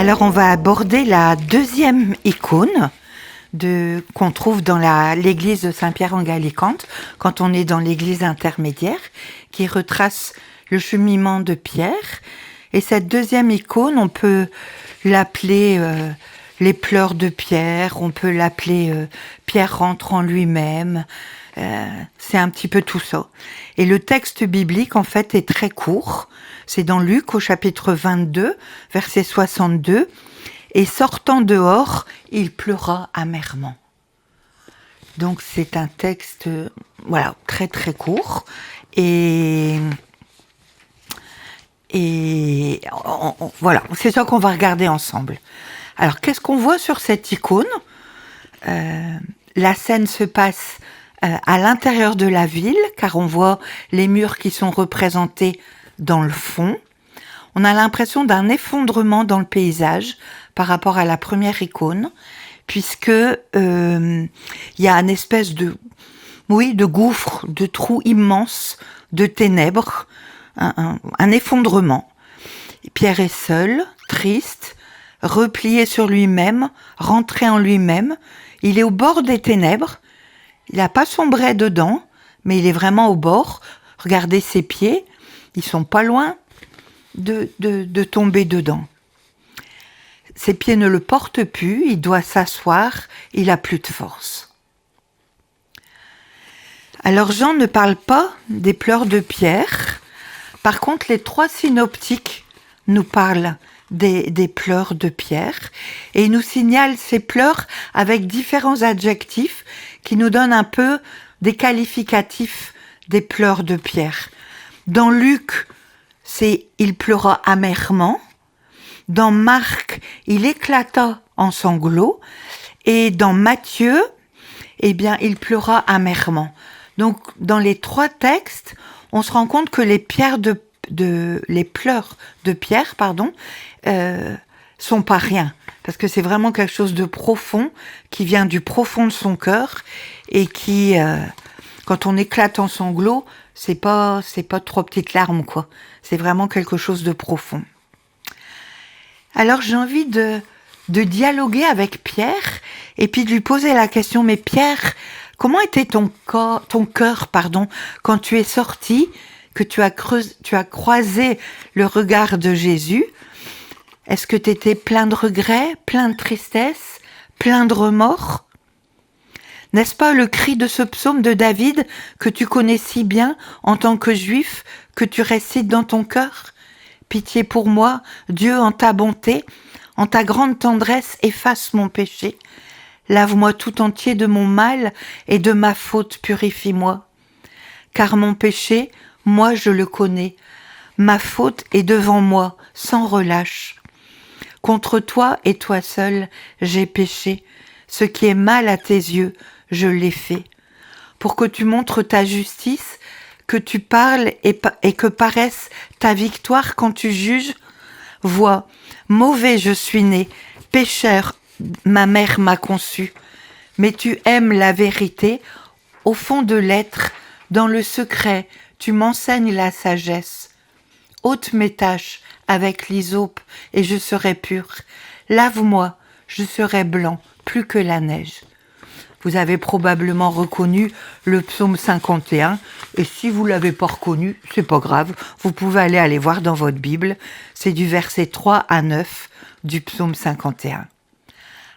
Alors on va aborder la deuxième icône qu'on trouve dans l'église de Saint-Pierre en Gallicante, quand on est dans l'église intermédiaire, qui retrace le cheminement de Pierre. Et cette deuxième icône, on peut l'appeler les pleurs de Pierre, on peut l'appeler Pierre rentre en lui-même. C'est un petit peu tout ça. Et le texte biblique, en fait, est très court. C'est dans Luc, au chapitre 22, verset 62. « Et sortant dehors, il pleura amèrement. » Donc, c'est un texte, très, très court. Voilà, c'est ça qu'on va regarder ensemble. Alors, qu'est-ce qu'on voit sur cette icône ? La scène se passe à l'intérieur de la ville, car on voit les murs qui sont représentés dans le fond. On a l'impression d'un effondrement dans le paysage par rapport à la première icône, puisque il y a une espèce de gouffre, de trou immense, de ténèbres, un effondrement. Pierre est seul, triste, replié sur lui-même, rentré en lui-même. Il est au bord des ténèbres. Il n'a pas sombré dedans, mais il est vraiment au bord. Regardez ses pieds, ils sont pas loin de tomber dedans. Ses pieds ne le portent plus, il doit s'asseoir, il n'a plus de force. Alors Jean ne parle pas des pleurs de Pierre. Par contre, les trois synoptiques nous parlent des pleurs de Pierre et nous signalent ces pleurs avec différents adjectifs qui nous donnent un peu des qualificatifs des pleurs de Pierre. Dans Luc, c'est « il pleura amèrement ». Dans Marc, il éclata en sanglots. Et dans Matthieu, il pleura amèrement. Donc, dans les trois textes, on se rend compte que les pleurs de Pierre, sont pas rien. Parce que c'est vraiment quelque chose de profond, qui vient du profond de son cœur, et qui, quand on éclate en sanglots, c'est pas trois petites larmes, quoi. C'est vraiment quelque chose de profond. Alors j'ai envie de dialoguer avec Pierre et puis de lui poser la question, mais Pierre, comment était ton cœur, quand tu es sorti, que tu as croisé le regard de Jésus? Est-ce que tu étais plein de regrets, plein de tristesse, plein de remords? N'est-ce pas le cri de ce psaume de David que tu connais si bien en tant que juif, que tu récites dans ton cœur? Pitié pour moi, Dieu, en ta bonté, en ta grande tendresse, efface mon péché. Lave-moi tout entier de mon mal et de ma faute, purifie-moi. Car mon péché, moi je le connais. Ma faute est devant moi, sans relâche. Contre toi et toi seul, j'ai péché. Ce qui est mal à tes yeux, je l'ai fait. Pour que tu montres ta justice, que tu parles et que paraisse ta victoire quand tu juges. Vois, mauvais je suis né, pécheur, ma mère m'a conçu. Mais tu aimes la vérité, au fond de l'être, dans le secret, tu m'enseignes la sagesse. Ôte mes taches avec l'hysope et je serai pur. Lave-moi, je serai blanc, plus que la neige. Vous avez probablement reconnu le psaume 51, et si vous ne l'avez pas reconnu, c'est pas grave, vous pouvez aller voir dans votre Bible, c'est du verset 3 à 9 du psaume 51.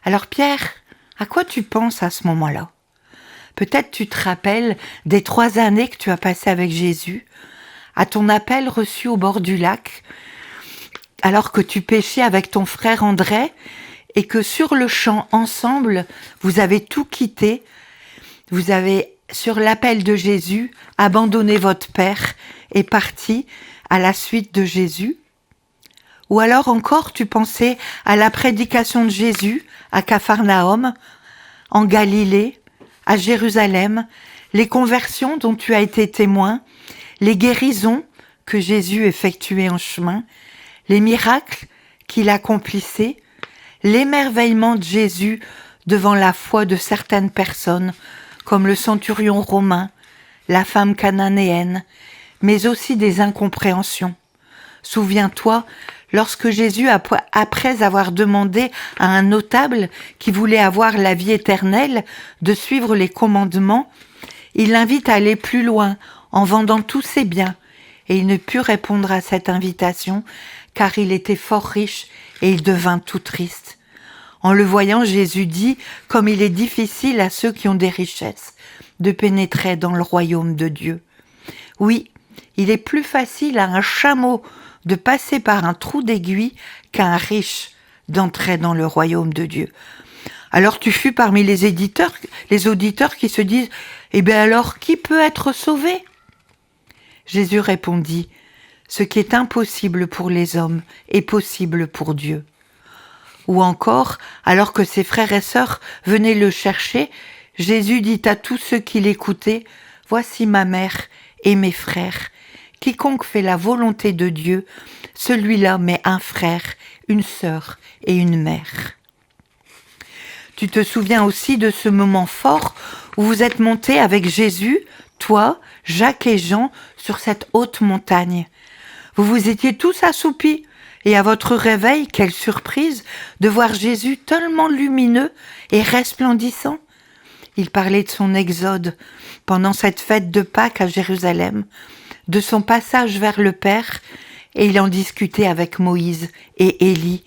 Alors Pierre, à quoi tu penses à ce moment-là? Peut-être tu te rappelles des 3 années que tu as passées avec Jésus, à ton appel reçu au bord du lac, alors que tu pêchais avec ton frère André, et que sur le champ, ensemble, vous avez tout quitté, vous avez, sur l'appel de Jésus, abandonné votre père et parti à la suite de Jésus. Ou alors encore, tu pensais à la prédication de Jésus à Capharnaüm, en Galilée, à Jérusalem, les conversions dont tu as été témoin, les guérisons que Jésus effectuait en chemin, les miracles qu'il accomplissait, l'émerveillement de Jésus devant la foi de certaines personnes, comme le centurion romain, la femme cananéenne, mais aussi des incompréhensions. Souviens-toi Lorsque Jésus, après avoir demandé à un notable qui voulait avoir la vie éternelle de suivre les commandements, il l'invite à aller plus loin en vendant tous ses biens. Et il ne put répondre à cette invitation car il était fort riche et il devint tout triste. En le voyant, Jésus dit, comme il est difficile à ceux qui ont des richesses de pénétrer dans le royaume de Dieu. Oui, il est plus facile à un chameau de passer par un trou d'aiguille qu'à un riche d'entrer dans le royaume de Dieu. Alors tu fus parmi les auditeurs qui se disent « Eh bien alors, qui peut être sauvé ?» Jésus répondit « Ce qui est impossible pour les hommes est possible pour Dieu. » Ou encore, alors que ses frères et sœurs venaient le chercher, Jésus dit à tous ceux qui l'écoutaient « Voici ma mère et mes frères. Quiconque fait la volonté de Dieu, celui-là met un frère, une sœur et une mère. » Tu te souviens aussi de ce moment fort où vous êtes montés avec Jésus, toi, Jacques et Jean, sur cette haute montagne. Vous vous étiez tous assoupis, et à votre réveil, quelle surprise de voir Jésus tellement lumineux et resplendissant. Il parlait de son exode pendant cette fête de Pâques à Jérusalem, de son passage vers le Père, et il en discutait avec Moïse et Élie,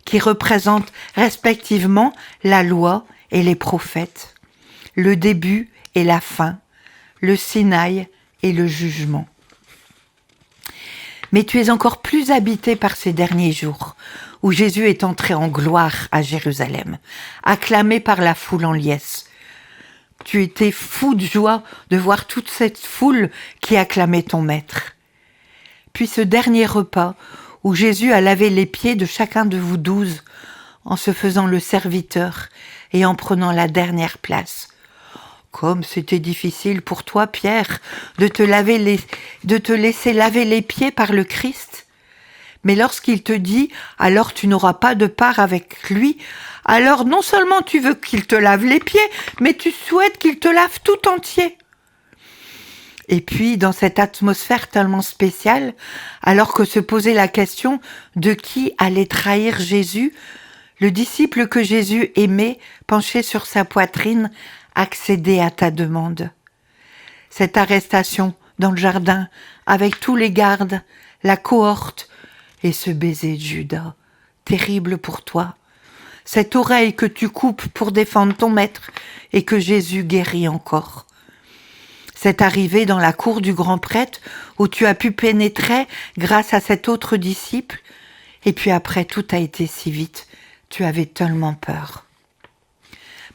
qui représentent respectivement la loi et les prophètes, le début et la fin, le Sinaï et le jugement. Mais tu es encore plus habité par ces derniers jours, où Jésus est entré en gloire à Jérusalem, acclamé par la foule en liesse. Tu étais fou de joie de voir toute cette foule qui acclamait ton maître. Puis ce dernier repas, où Jésus a lavé les pieds de chacun de vous 12, en se faisant le serviteur et en prenant la dernière place. Comme c'était difficile pour toi, Pierre, de te laisser laver les pieds par le Christ. Mais lorsqu'il te dit « alors tu n'auras pas de part avec lui », alors non seulement tu veux qu'il te lave les pieds, mais tu souhaites qu'il te lave tout entier. Et puis, dans cette atmosphère tellement spéciale, alors que se posait la question de qui allait trahir Jésus, le disciple que Jésus aimait, penché sur sa poitrine, accédait à ta demande. Cette arrestation dans le jardin, avec tous les gardes, la cohorte, et ce baiser de Judas, terrible pour toi. Cette oreille que tu coupes pour défendre ton maître, et que Jésus guérit encore. Cette arrivée dans la cour du grand prêtre où tu as pu pénétrer grâce à cet autre disciple, et puis après tout a été si vite, tu avais tellement peur.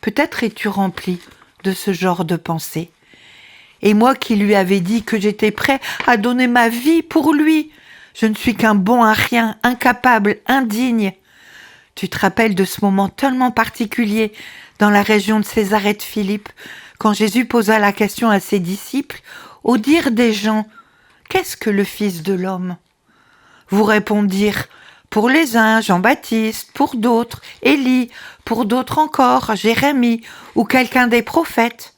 Peut-être es-tu rempli de ce genre de pensée. Et moi qui lui avais dit que j'étais prêt à donner ma vie pour lui, je ne suis qu'un bon à rien, incapable, indigne. Tu te rappelles de ce moment tellement particulier dans la région de Césarée de Philippe, quand Jésus posa la question à ses disciples, au dire des gens, « Qu'est-ce que le Fils de l'homme » Vous répondirent, « Pour les uns, Jean-Baptiste, pour d'autres, Élie, pour d'autres encore, Jérémie, ou quelqu'un des prophètes.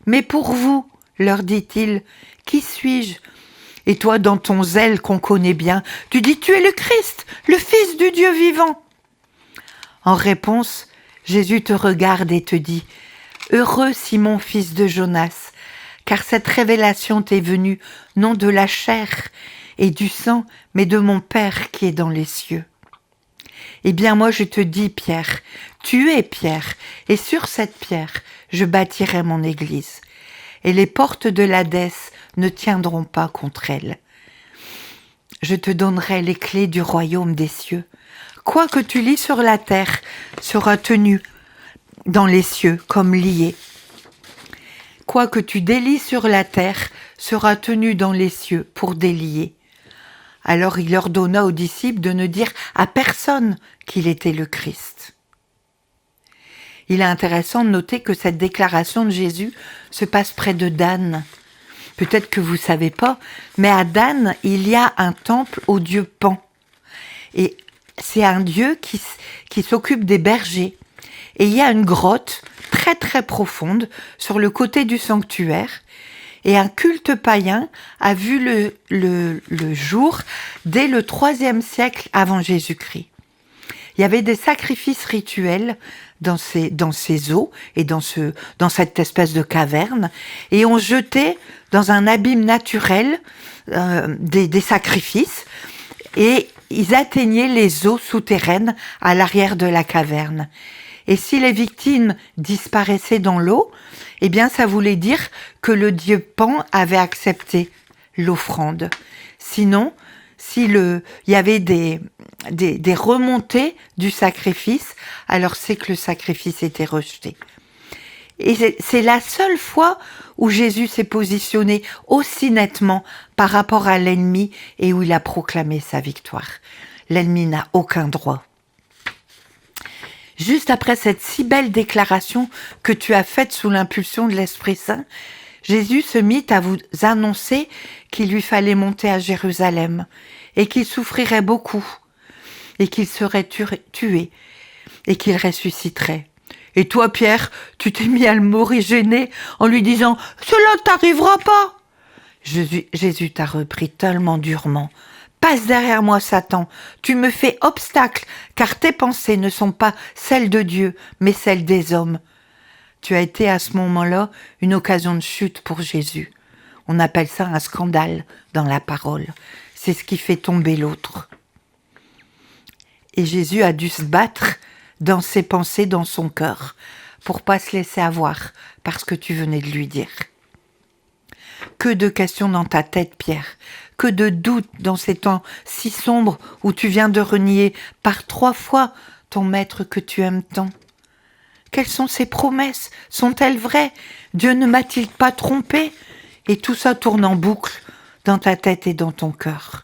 Mais pour vous, leur dit-il, qui suis-je ? Et toi, dans ton zèle qu'on connaît bien, tu dis, tu es le Christ, le Fils du Dieu vivant. En réponse, Jésus te regarde et te dit, heureux Simon, fils de Jonas, car cette révélation t'est venue non de la chair et du sang, mais de mon Père qui est dans les cieux. Eh bien moi je te dis, Pierre, tu es Pierre, et sur cette pierre je bâtirai mon église, et les portes de l'Hadès ne tiendront pas contre elle. Je te donnerai les clés du royaume des cieux. Quoi que tu lis sur la terre sera tenu dans les cieux comme lié. Quoi que tu délies sur la terre sera tenu dans les cieux pour délier. Alors il ordonna aux disciples de ne dire à personne qu'il était le Christ. Il est intéressant de noter que cette déclaration de Jésus se passe près de Dan. Peut-être que vous ne savez pas, mais à Dan, il y a un temple au dieu Pan. Et c'est un dieu qui s'occupe des bergers. Et il y a une grotte très très profonde sur le côté du sanctuaire. Et un culte païen a vu le jour dès le IIIe siècle avant Jésus-Christ. Il y avait des sacrifices rituels dans ces eaux et dans cette espèce de caverne, et on jetait dans un abîme naturel des sacrifices, et ils atteignaient les eaux souterraines à l'arrière de la caverne. Et si les victimes disparaissaient dans l'eau, eh bien ça voulait dire que le dieu Pan avait accepté l'offrande. Sinon, il y avait des remontées du sacrifice, alors c'est que le sacrifice était rejeté. Et c'est la seule fois où Jésus s'est positionné aussi nettement par rapport à l'ennemi et où il a proclamé sa victoire. L'ennemi n'a aucun droit. Juste après cette si belle déclaration que tu as faite sous l'impulsion de l'Esprit Saint, Jésus se mit à vous annoncer qu'il lui fallait monter à Jérusalem et qu'il souffrirait beaucoup et qu'il serait tué et qu'il ressusciterait. Et toi, Pierre, tu t'es mis à le morigéner en lui disant « Cela ne t'arrivera pas !» Jésus t'a repris tellement durement. « Passe derrière moi, Satan, tu me fais obstacle, car tes pensées ne sont pas celles de Dieu, mais celles des hommes. » Tu as été à ce moment-là une occasion de chute pour Jésus. On appelle ça un scandale dans la parole. C'est ce qui fait tomber l'autre. Et Jésus a dû se battre dans ses pensées, dans son cœur, pour pas se laisser avoir par ce que tu venais de lui dire. Que de questions dans ta tête, Pierre, que de doutes dans ces temps si sombres où tu viens de renier par 3 fois ton maître que tu aimes tant. Quelles sont ses promesses? Sont-elles vraies? Dieu ne m'a-t-il pas trompé? Et tout ça tourne en boucle dans ta tête et dans ton cœur.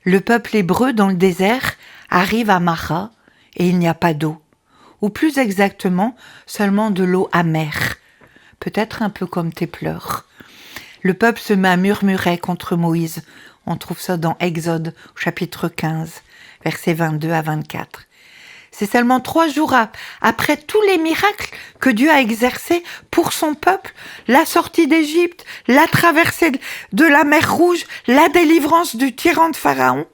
Le peuple hébreu dans le désert arrive à Mara et il n'y a pas d'eau. Ou plus exactement, seulement de l'eau amère. Peut-être un peu comme tes pleurs. Le peuple se met à murmurer contre Moïse. On trouve ça dans Exode, chapitre 15, versets 22 à 24. C'est seulement 3 jours après tous les miracles que Dieu a exercés pour son peuple, la sortie d'Égypte, la traversée de la mer Rouge, la délivrance du tyran de Pharaon.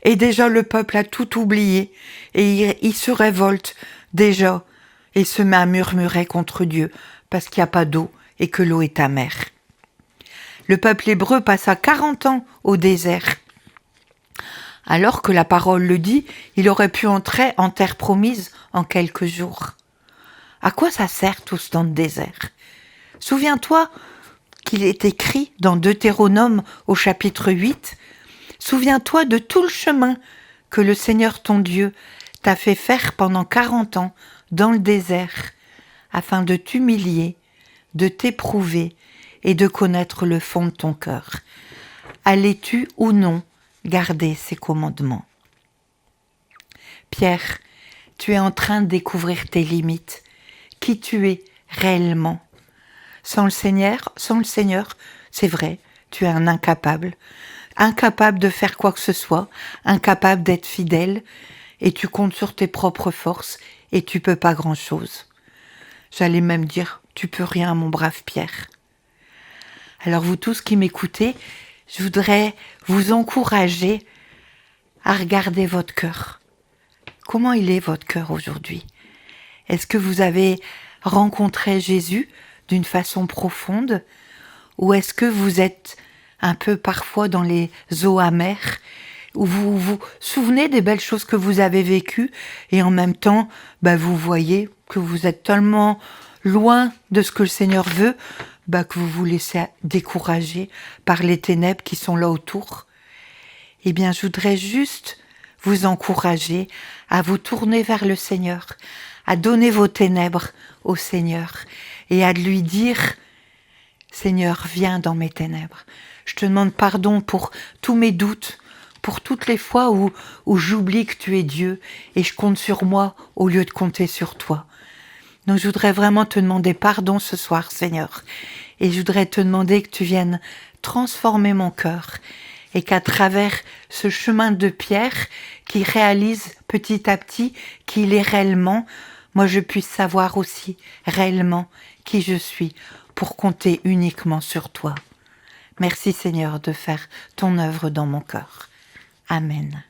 Et déjà le peuple a tout oublié et il se révolte déjà et se met à murmurer contre Dieu parce qu'il n'y a pas d'eau et que l'eau est amère. Le peuple hébreu passa 40 ans au désert. Alors que la parole le dit, il aurait pu entrer en terre promise en quelques jours. À quoi ça sert tout ce temps de désert? Souviens-toi qu'il est écrit dans Deutéronome au chapitre 8, « Souviens-toi de tout le chemin que le Seigneur ton Dieu t'a fait faire pendant 40 ans dans le désert, afin de t'humilier, de t'éprouver et de connaître le fond de ton cœur. Allais-tu ou non garder ses commandements? » Pierre, tu es en train de découvrir tes limites, qui tu es réellement. Sans le Seigneur, c'est vrai, tu es un incapable de faire quoi que ce soit, incapable d'être fidèle, et tu comptes sur tes propres forces, et tu peux pas grand-chose. J'allais même dire, tu peux rien, mon brave Pierre. Alors vous tous qui m'écoutez, je voudrais vous encourager à regarder votre cœur. Comment il est votre cœur aujourd'hui? Est-ce que vous avez rencontré Jésus d'une façon profonde? Ou est-ce que vous êtes un peu parfois dans les eaux amères, où vous vous souvenez des belles choses que vous avez vécues et en même temps, vous voyez que vous êtes tellement loin de ce que le Seigneur veut, que vous vous laissez décourager par les ténèbres qui sont là autour? Eh bien, je voudrais juste vous encourager à vous tourner vers le Seigneur, à donner vos ténèbres au Seigneur et à lui dire « Seigneur, viens dans mes ténèbres. Je te demande pardon pour tous mes doutes, pour toutes les fois où j'oublie que tu es Dieu et je compte sur moi au lieu de compter sur toi. » Donc je voudrais vraiment te demander pardon ce soir, Seigneur. Et je voudrais te demander que tu viennes transformer mon cœur et qu'à travers ce chemin de Pierre qui réalise petit à petit qui il est réellement, moi je puisse savoir aussi réellement qui je suis pour compter uniquement sur toi. Merci Seigneur de faire ton œuvre dans mon cœur. Amen.